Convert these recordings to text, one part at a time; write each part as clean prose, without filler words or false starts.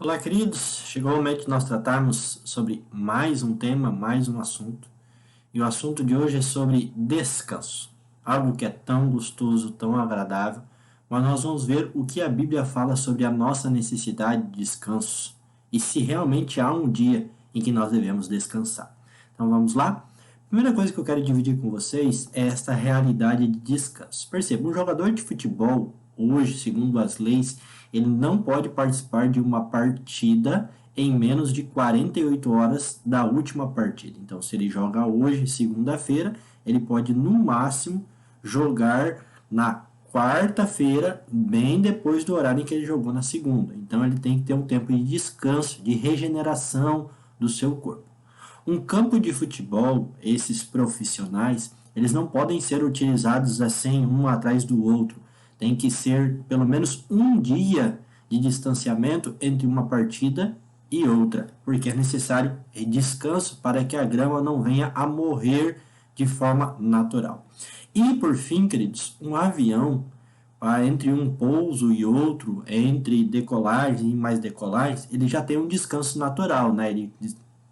Olá, queridos. Chegou o momento de nós tratarmos sobre mais um tema, mais um assunto. E o assunto de hoje é sobre descanso. Algo que é tão gostoso, tão agradável. Mas nós vamos ver o que a Bíblia fala sobre a nossa necessidade de descanso e se realmente há um dia em que nós devemos descansar. Então vamos lá? A primeira coisa que eu quero dividir com vocês é esta realidade de descanso. Perceba, um jogador de futebol, hoje, segundo as leis, ele não pode participar de uma partida em menos de 48 horas da última partida. Então, se ele joga hoje, segunda-feira, ele pode, no máximo, jogar na quarta-feira, bem depois do horário em que ele jogou na segunda. Então, ele tem que ter um tempo de descanso, de regeneração do seu corpo. Um campo de futebol, esses profissionais, eles não podem ser utilizados assim, um atrás do outro. Tem que ser pelo menos um dia de distanciamento entre uma partida e outra, porque é necessário descanso para que a grama não venha a morrer de forma natural. E por fim, queridos, um avião, entre um pouso e outro, entre decolagens e mais decolagens, ele já tem um descanso natural, né? Ele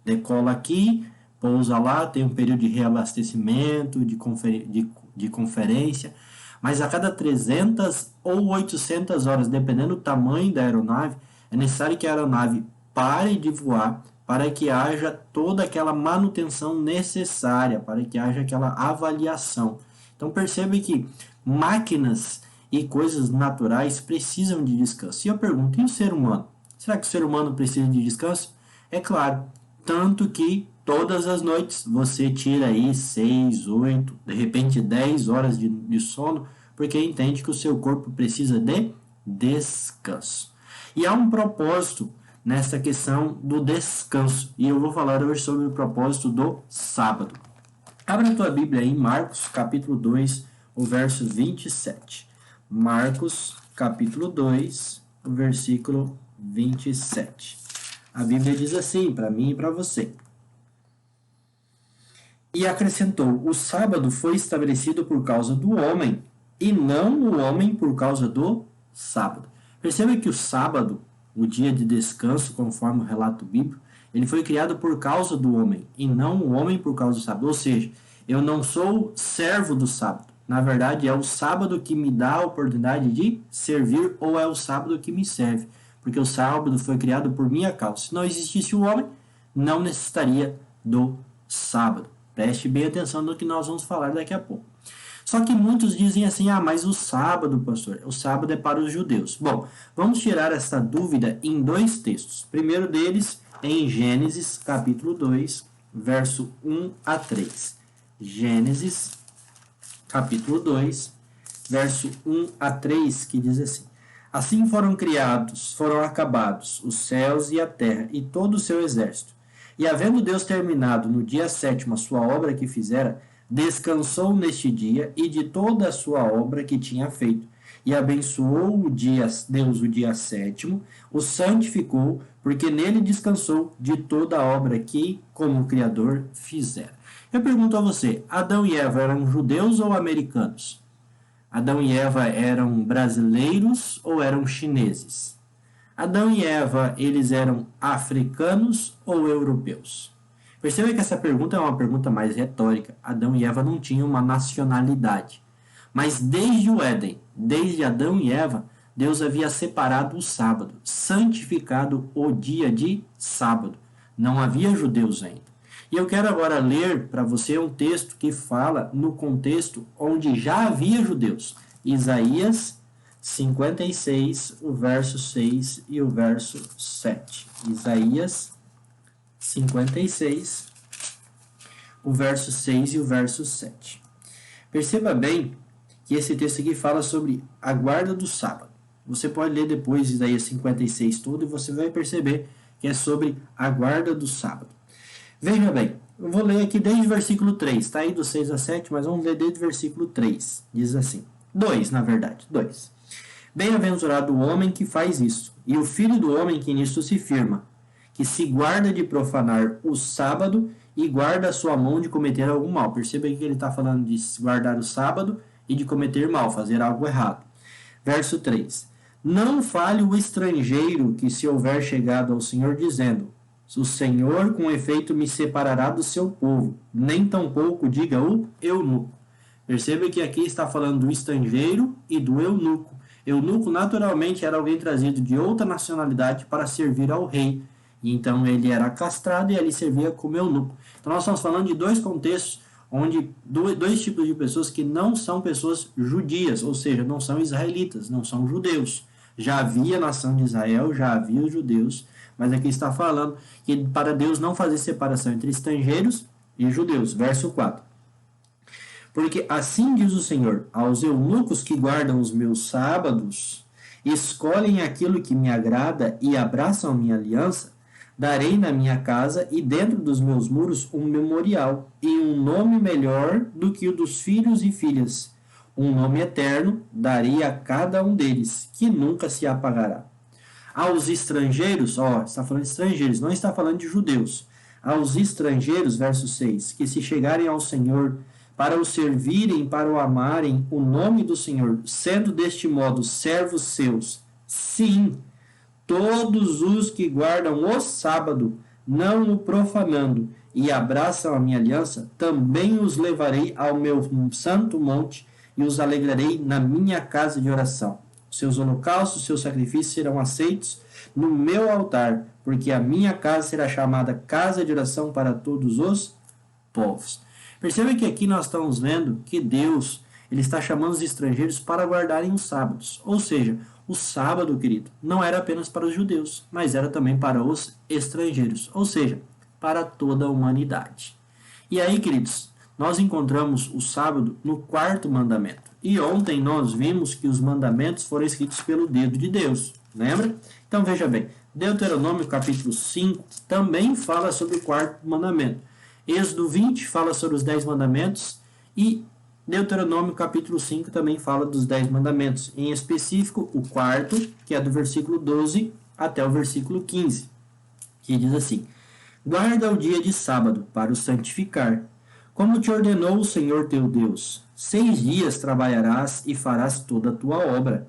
decola aqui, pousa lá, tem um período de reabastecimento, de conferência, mas a cada 300 ou 800 horas, dependendo do tamanho da aeronave, é necessário que a aeronave pare de voar para que haja toda aquela manutenção necessária, para que haja aquela avaliação. Então percebe que máquinas e coisas naturais precisam de descanso. E eu pergunto, e o ser humano? Será que o ser humano precisa de descanso? É claro, tanto que todas as noites você tira aí 6, 8, de repente 10 horas de sono, porque entende que o seu corpo precisa de descanso. E há um propósito nessa questão do descanso, e eu vou falar hoje sobre o propósito do sábado. Abra a tua Bíblia aí em Marcos, capítulo 2, o verso 27. Marcos, capítulo 2, o versículo 27. A Bíblia diz assim, para mim e para você. E acrescentou, o sábado foi estabelecido por causa do homem, e não o homem por causa do sábado. Perceba que o sábado, o dia de descanso, conforme o relato bíblico, ele foi criado por causa do homem, e não o homem por causa do sábado. Ou seja, eu não sou servo do sábado. Na verdade, é o sábado que me dá a oportunidade de servir, ou é o sábado que me serve. Porque o sábado foi criado por minha causa. Se não existisse o homem, não necessitaria do sábado. Preste bem atenção no que nós vamos falar daqui a pouco. Só que muitos dizem assim, mas o sábado, pastor, o sábado é para os judeus. Bom, vamos tirar essa dúvida em dois textos. O primeiro deles é em Gênesis, capítulo 2, verso 1 a 3. Gênesis, capítulo 2, verso 1 a 3, que diz assim. Assim foram acabados os céus e a terra e todo o seu exército. E havendo Deus terminado no dia 7º a sua obra que fizera, descansou neste dia e de toda a sua obra que tinha feito. E abençoou Deus o dia 7º, o santificou, porque nele descansou de toda a obra que, como Criador, fizera. Eu pergunto a você, Adão e Eva eram judeus ou americanos? Adão e Eva eram brasileiros ou eram chineses? Adão e Eva, eles eram africanos ou europeus? Perceba que essa pergunta é uma pergunta mais retórica. Adão e Eva não tinham uma nacionalidade. Mas desde o Éden, desde Adão e Eva, Deus havia separado o sábado, santificado o dia de sábado. Não havia judeus ainda. E eu quero agora ler para você um texto que fala no contexto onde já havia judeus. Isaías 56, o verso 6 e o verso 7. Isaías 56, o verso 6 e o verso 7. Perceba bem que esse texto aqui fala sobre a guarda do sábado. Você pode ler depois Isaías 56 todo e você vai perceber que é sobre a guarda do sábado. Veja bem, eu vou ler aqui desde o versículo 3, está aí do 6 a 7, mas vamos ler desde o versículo 3. Diz assim, 2, na verdade, 2. Bem-aventurado o homem que faz isso, e o filho do homem que nisto se firma, que se guarda de profanar o sábado e guarda a sua mão de cometer algum mal. Perceba que ele está falando de guardar o sábado e de cometer mal, fazer algo errado. Verso 3. Não fale o estrangeiro que se houver chegado ao Senhor, dizendo: o Senhor com efeito me separará do seu povo, nem tampouco diga o eunuco. Perceba que aqui está falando do estrangeiro e do eunuco. Eunuco naturalmente era alguém trazido de outra nacionalidade para servir ao rei. E então ele era castrado e ali servia como eunuco. Então nós estamos falando de dois contextos, onde dois tipos de pessoas que não são pessoas judias, ou seja, não são israelitas, não são judeus. Já havia a nação de Israel, já havia os judeus, mas aqui está falando que para Deus não fazer separação entre estrangeiros e judeus. Verso 4. Porque assim diz o Senhor: aos eunucos que guardam os meus sábados, escolhem aquilo que me agrada e abraçam a minha aliança, darei na minha casa e dentro dos meus muros um memorial e um nome melhor do que o dos filhos e filhas. Um nome eterno darei a cada um deles, que nunca se apagará. Aos estrangeiros, está falando de estrangeiros, não está falando de judeus. Aos estrangeiros, verso 6, que se chegarem ao Senhor para o servirem, para o amarem, o nome do Senhor, sendo deste modo servos seus, sim, todos os que guardam o sábado, não o profanando, e abraçam a minha aliança, também os levarei ao meu santo monte e os alegrarei na minha casa de oração. Seus holocaustos, seus sacrifícios serão aceitos no meu altar, porque a minha casa será chamada casa de oração para todos os povos. Perceba que aqui nós estamos vendo que Deus ele está chamando os estrangeiros para guardarem os sábados. Ou seja, o sábado, querido, não era apenas para os judeus, mas era também para os estrangeiros. Ou seja, para toda a humanidade. E aí, queridos, nós encontramos o sábado no 4º mandamento. E ontem nós vimos que os mandamentos foram escritos pelo dedo de Deus. Lembra? Então veja bem, Deuteronômio capítulo 5 também fala sobre o 4º mandamento. Êxodo 20 fala sobre os 10 mandamentos e Deuteronômio capítulo 5 também fala dos 10 mandamentos. Em específico, o 4º, que é do versículo 12 até o versículo 15, que diz assim: guarda o dia de sábado para o santificar, como te ordenou o Senhor teu Deus. 6 dias trabalharás e farás toda a tua obra.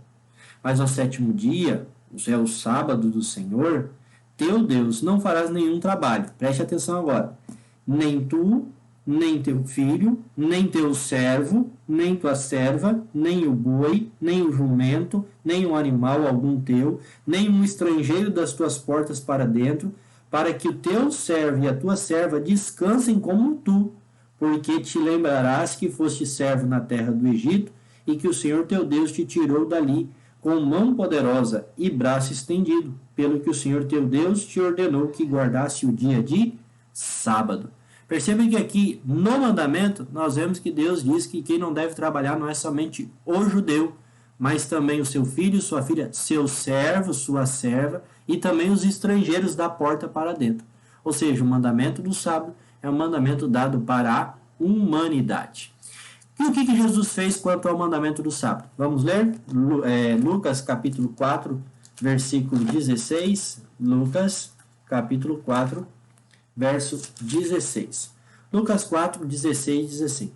Mas ao 7º dia, é o sábado do Senhor, teu Deus, não farás nenhum trabalho. Preste atenção agora. Nem tu, nem teu filho, nem teu servo, nem tua serva, nem o boi, nem o jumento, nem um animal algum teu, nem um estrangeiro das tuas portas para dentro, para que o teu servo e a tua serva descansem como tu, porque te lembrarás que foste servo na terra do Egito e que o Senhor teu Deus te tirou dali com mão poderosa e braço estendido, pelo que o Senhor teu Deus te ordenou que guardasse o dia de sábado. Percebem que aqui no mandamento nós vemos que Deus diz que quem não deve trabalhar não é somente o judeu, mas também o seu filho, sua filha, seu servo, sua serva e também os estrangeiros da porta para dentro. Ou seja, o mandamento do sábado é um mandamento dado para a humanidade. E o que Jesus fez quanto ao mandamento do sábado? Vamos ler? Lucas capítulo 4, versículo 16. Lucas capítulo 4, verso 16. Lucas 4, 16 diz assim: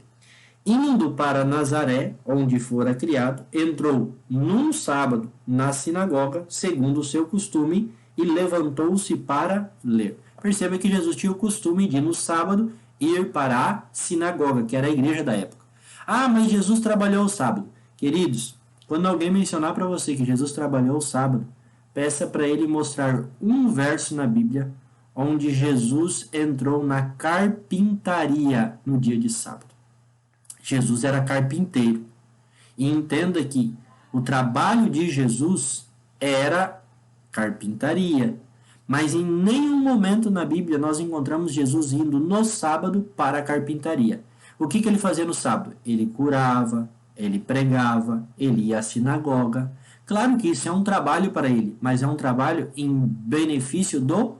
indo para Nazaré, onde fora criado, entrou num sábado na sinagoga, segundo o seu costume, e levantou-se para ler. Perceba que Jesus tinha o costume de, no sábado, ir para a sinagoga, que era a igreja da época. Ah, mas Jesus trabalhou o sábado. Queridos, quando alguém mencionar para você que Jesus trabalhou o sábado, peça para ele mostrar um verso na Bíblia onde Jesus entrou na carpintaria no dia de sábado. Jesus era carpinteiro. E entenda que o trabalho de Jesus era carpintaria. Mas em nenhum momento na Bíblia nós encontramos Jesus indo no sábado para a carpintaria. O que ele fazia no sábado? Ele curava, ele pregava, ele ia à sinagoga. Claro que isso é um trabalho para ele, mas é um trabalho em benefício do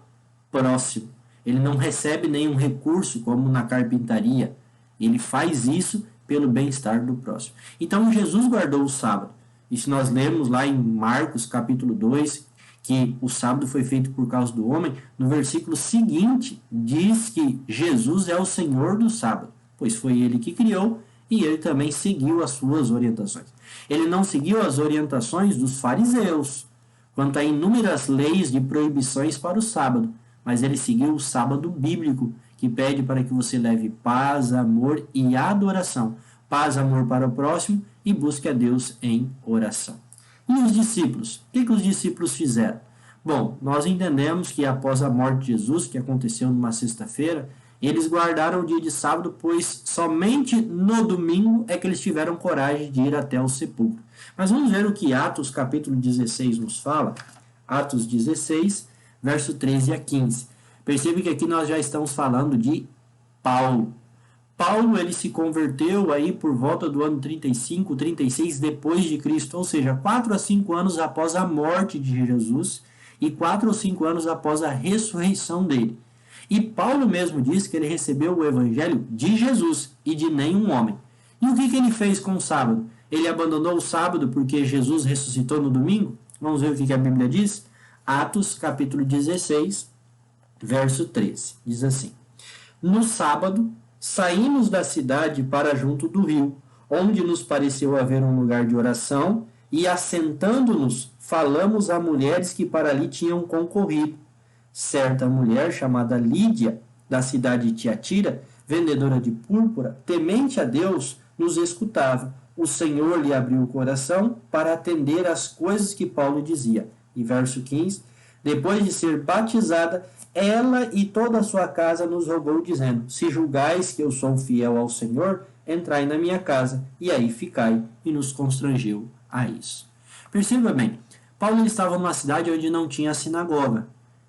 próximo. Ele não recebe nenhum recurso como na carpintaria. Ele faz isso pelo bem-estar do próximo. Então Jesus guardou o sábado. E se nós lermos lá em Marcos capítulo 2, que o sábado foi feito por causa do homem, no versículo seguinte diz que Jesus é o Senhor do sábado, pois foi ele que criou e ele também seguiu as suas orientações. Ele não seguiu as orientações dos fariseus quanto a inúmeras leis de proibições para o sábado, mas ele seguiu o sábado bíblico, que pede para que você leve paz, amor e adoração. Paz, amor para o próximo e busque a Deus em oração. E os discípulos? O que os discípulos fizeram? Bom, nós entendemos que após a morte de Jesus, que aconteceu numa sexta-feira, eles guardaram o dia de sábado, pois somente no domingo é que eles tiveram coragem de ir até o sepulcro. Mas vamos ver o que Atos capítulo 16 nos fala. Atos 16, verso 13 a 15. Percebe que aqui nós já estamos falando de Paulo. Paulo, ele se converteu aí por volta do ano 35, 36 depois de Cristo, ou seja, 4 a 5 anos após a morte de Jesus e 4 ou 5 anos após a ressurreição dele. E Paulo mesmo diz que ele recebeu o evangelho de Jesus e de nenhum homem. E o que ele fez com o sábado? Ele abandonou o sábado porque Jesus ressuscitou no domingo? Vamos ver o que a Bíblia diz? Atos capítulo 16, verso 13. Diz assim: No sábado, saímos da cidade para junto do rio, onde nos pareceu haver um lugar de oração, e assentando-nos, falamos a mulheres que para ali tinham concorrido. Certa mulher chamada Lídia, da cidade de Tiatira, vendedora de púrpura, temente a Deus, nos escutava. O Senhor lhe abriu o coração para atender às coisas que Paulo dizia. E verso 15, depois de ser batizada, ela e toda a sua casa nos rogou, dizendo: Se julgais que eu sou fiel ao Senhor, entrai na minha casa, e aí ficai. E nos constrangeu a isso. Perceba bem, Paulo estava numa cidade onde não tinha sinagoga.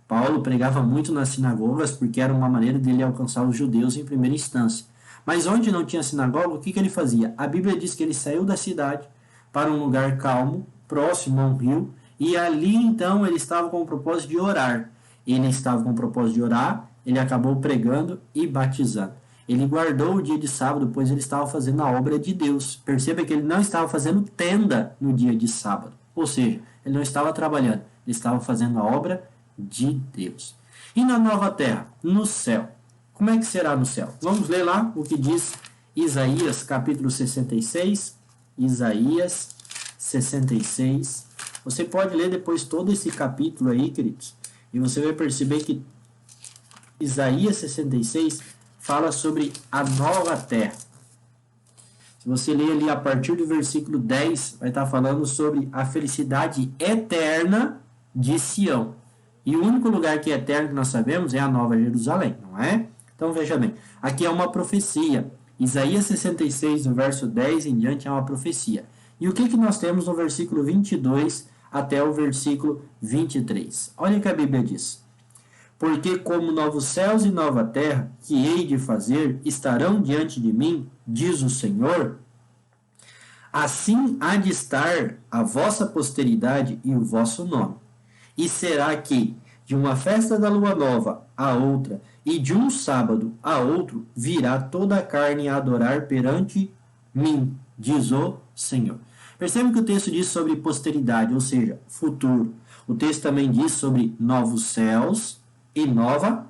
Paulo pregava muito nas sinagogas porque era uma maneira dele alcançar os judeus em primeira instância. Mas onde não tinha sinagoga, o que ele fazia? A Bíblia diz que ele saiu da cidade para um lugar calmo, próximo a um rio, e ali então ele estava com o propósito de orar. Ele estava com o propósito de orar, ele acabou pregando e batizando. Ele guardou o dia de sábado, pois ele estava fazendo a obra de Deus. Perceba que ele não estava fazendo tenda no dia de sábado. Ou seja, ele não estava trabalhando, ele estava fazendo a obra de Deus. E na nova terra, no céu, como é que será no céu? Vamos ler lá o que diz Isaías capítulo 66. Isaías 66. Você pode ler depois todo esse capítulo aí, queridos, e você vai perceber que Isaías 66 fala sobre a nova terra. Se você ler ali a partir do versículo 10, vai estar falando sobre a felicidade eterna de Sião. E o único lugar que é eterno que nós sabemos é a Nova Jerusalém, não é? Então veja bem, aqui é uma profecia. Isaías 66, no verso 10 em diante, é uma profecia. E o que nós temos no versículo 22 até o versículo 23? Olha o que a Bíblia diz. Porque como novos céus e nova terra, que hei de fazer, estarão diante de mim, diz o Senhor, assim há de estar a vossa posteridade e o vosso nome. E será que, de uma festa da lua nova a outra, e de um sábado a outro, virá toda a carne a adorar perante mim, diz o Senhor. Percebe que o texto diz sobre posteridade, ou seja, futuro. O texto também diz sobre novos céus e nova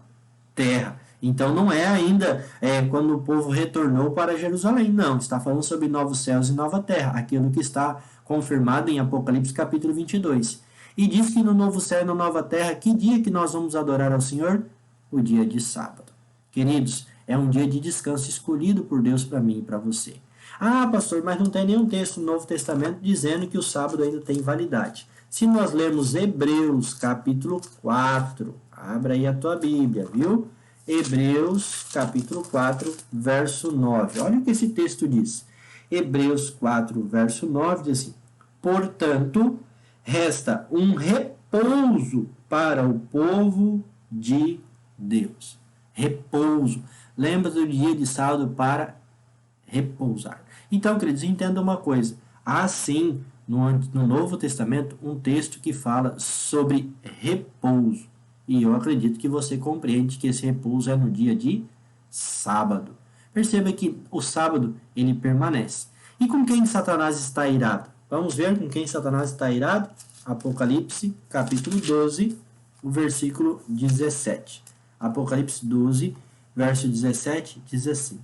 terra. Então não é ainda quando o povo retornou para Jerusalém, não. Está falando sobre novos céus e nova terra, aquilo que está confirmado em Apocalipse capítulo 22. E diz que no novo céu e na nova terra, que dia que nós vamos adorar ao Senhor? O dia de sábado. Queridos, é um dia de descanso escolhido por Deus para mim e para você. Ah, pastor, mas não tem nenhum texto no Novo Testamento dizendo que o sábado ainda tem validade. Se nós lermos Hebreus capítulo 4, abra aí a tua Bíblia, viu? Hebreus capítulo 4, verso 9. Olha o que esse texto diz. Hebreus 4, verso 9 diz assim: Portanto, resta um repouso para o povo de Deus. Repouso. Lembra do dia de sábado para repousar. Então, queridos, entenda uma coisa. Há sim, no Novo Testamento, um texto que fala sobre repouso. E eu acredito que você compreende que esse repouso é no dia de sábado. Perceba que o sábado, ele permanece. E com quem Satanás está irado? Vamos ver com quem Satanás está irado? Apocalipse, capítulo 12, o versículo 17. Apocalipse 12, verso 17, diz assim: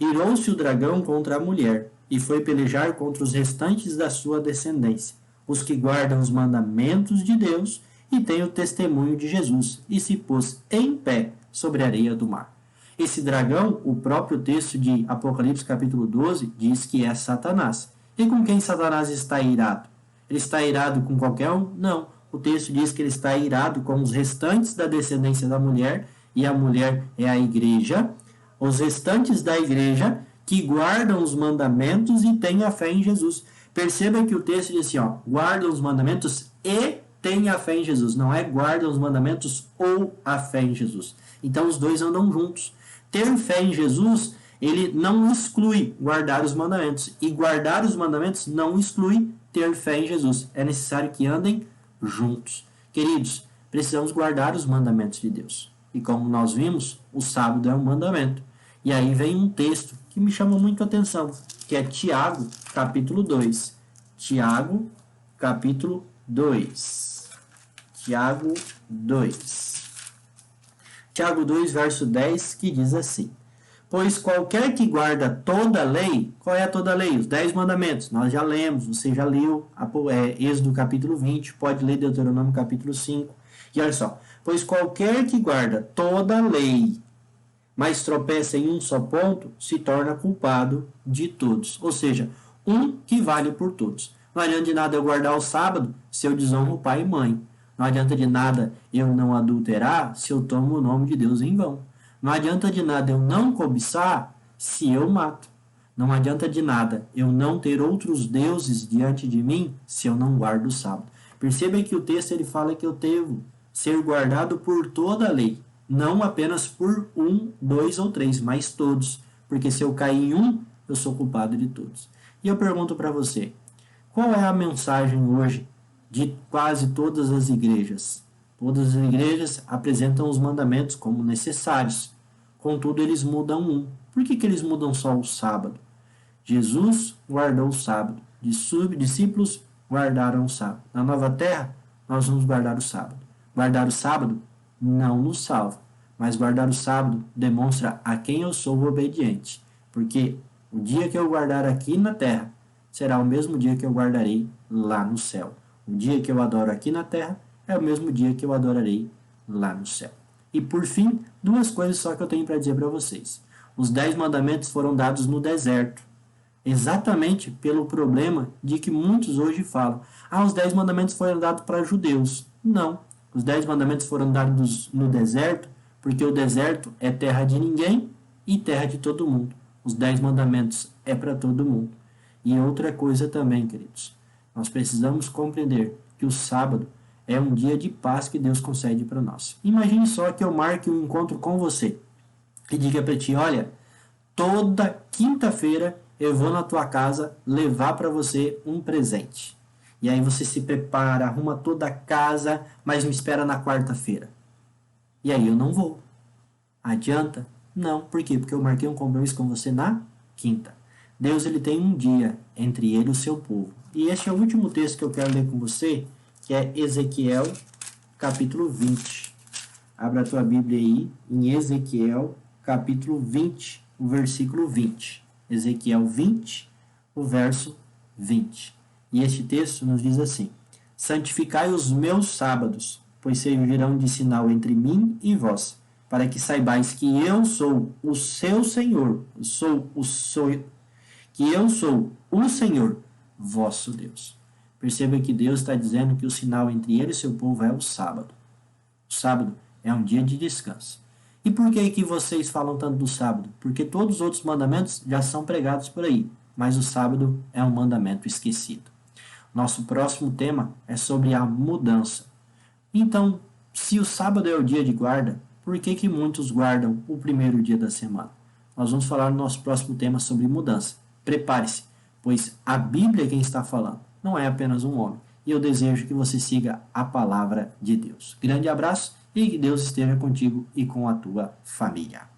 Irou-se o dragão contra a mulher, e foi pelejar contra os restantes da sua descendência, os que guardam os mandamentos de Deus e têm o testemunho de Jesus, e se pôs em pé sobre a areia do mar. Esse dragão, o próprio texto de Apocalipse capítulo 12, diz que é Satanás. E com quem Satanás está irado? Ele está irado com qualquer um? Não. O texto diz que ele está irado com os restantes da descendência da mulher, e a mulher é a igreja, os restantes da igreja que guardam os mandamentos e têm a fé em Jesus. Perceba que o texto diz assim, guardam os mandamentos e têm a fé em Jesus. Não é guardam os mandamentos ou a fé em Jesus. Então os dois andam juntos. Ter fé em Jesus, ele não exclui guardar os mandamentos. E guardar os mandamentos não exclui ter fé em Jesus. É necessário que andem juntos. Queridos, precisamos guardar os mandamentos de Deus. E como nós vimos, o sábado é um mandamento. E aí vem um texto que me chama muito a atenção, que é Tiago, capítulo 2. Tiago, capítulo 2. Tiago 2. Tiago 2, verso 10, que diz assim: Pois qualquer que guarda toda a lei, qual é toda a lei? Os 10 mandamentos. Nós já lemos, você já leu Êxodo capítulo 20, pode ler Deuteronômio capítulo 5. E olha só, pois qualquer que guarda toda a lei, mas tropeça em um só ponto, se torna culpado de todos. Ou seja, um que vale por todos. Não adianta de nada eu guardar o sábado se eu desonro pai e mãe. Não adianta de nada eu não adulterar se eu tomo o nome de Deus em vão. Não adianta de nada eu não cobiçar se eu mato. Não adianta de nada eu não ter outros deuses diante de mim se eu não guardo o sábado. Perceba que o texto ele fala que eu devo ser guardado por toda a lei. Não apenas por 1, 2 ou 3, mas todos. Porque se eu cair em um, eu sou culpado de todos. E eu pergunto para você, qual é a mensagem hoje de quase todas as igrejas? Todas as igrejas apresentam os mandamentos como necessários. Contudo, eles mudam um. Por que eles mudam só o sábado? Jesus guardou o sábado. Discípulos guardaram o sábado. Na nova terra, nós vamos guardar o sábado. Guardar o sábado não nos salva, mas guardar o sábado demonstra a quem eu sou obediente, porque o dia que eu guardar aqui na terra será o mesmo dia que eu guardarei lá no céu. O dia que eu adoro aqui na terra é o mesmo dia que eu adorarei lá no céu. E por fim, 2 coisas só que eu tenho para dizer para vocês. Os 10 mandamentos foram dados no deserto, exatamente pelo problema de que muitos hoje falam: os 10 mandamentos foram dados para judeus. Não. Os 10 mandamentos foram dados no deserto, porque o deserto é terra de ninguém e terra de todo mundo. Os 10 mandamentos é para todo mundo. E outra coisa também, queridos, nós precisamos compreender que o sábado é um dia de paz que Deus concede para nós. Imagine só que eu marque um encontro com você e diga para ti: olha, toda quinta-feira eu vou na tua casa levar para você um presente. E aí você se prepara, arruma toda a casa, mas me espera na quarta-feira. E aí eu não vou. Adianta? Não. Por quê? Porque eu marquei um compromisso com você na quinta. Deus ele tem um dia entre ele e o seu povo. E este é o último texto que eu quero ler com você, que é Ezequiel, capítulo 20. Abra a tua Bíblia aí em Ezequiel, capítulo 20, o versículo 20. Ezequiel 20, o verso 20. E este texto nos diz assim: Santificai os meus sábados, pois servirão de sinal entre mim e vós, para que saibais que eu sou o seu Senhor, que eu sou o Senhor, vosso Deus. Perceba que Deus está dizendo que o sinal entre ele e seu povo é o sábado. O sábado é um dia de descanso. E por que vocês falam tanto do sábado? Porque todos os outros mandamentos já são pregados por aí, mas o sábado é um mandamento esquecido. Nosso próximo tema é sobre a mudança. Então, se o sábado é o dia de guarda, por que muitos guardam o primeiro dia da semana? Nós vamos falar no nosso próximo tema sobre mudança. Prepare-se, pois a Bíblia é quem está falando, não é apenas um homem. E eu desejo que você siga a palavra de Deus. Grande abraço e que Deus esteja contigo e com a tua família.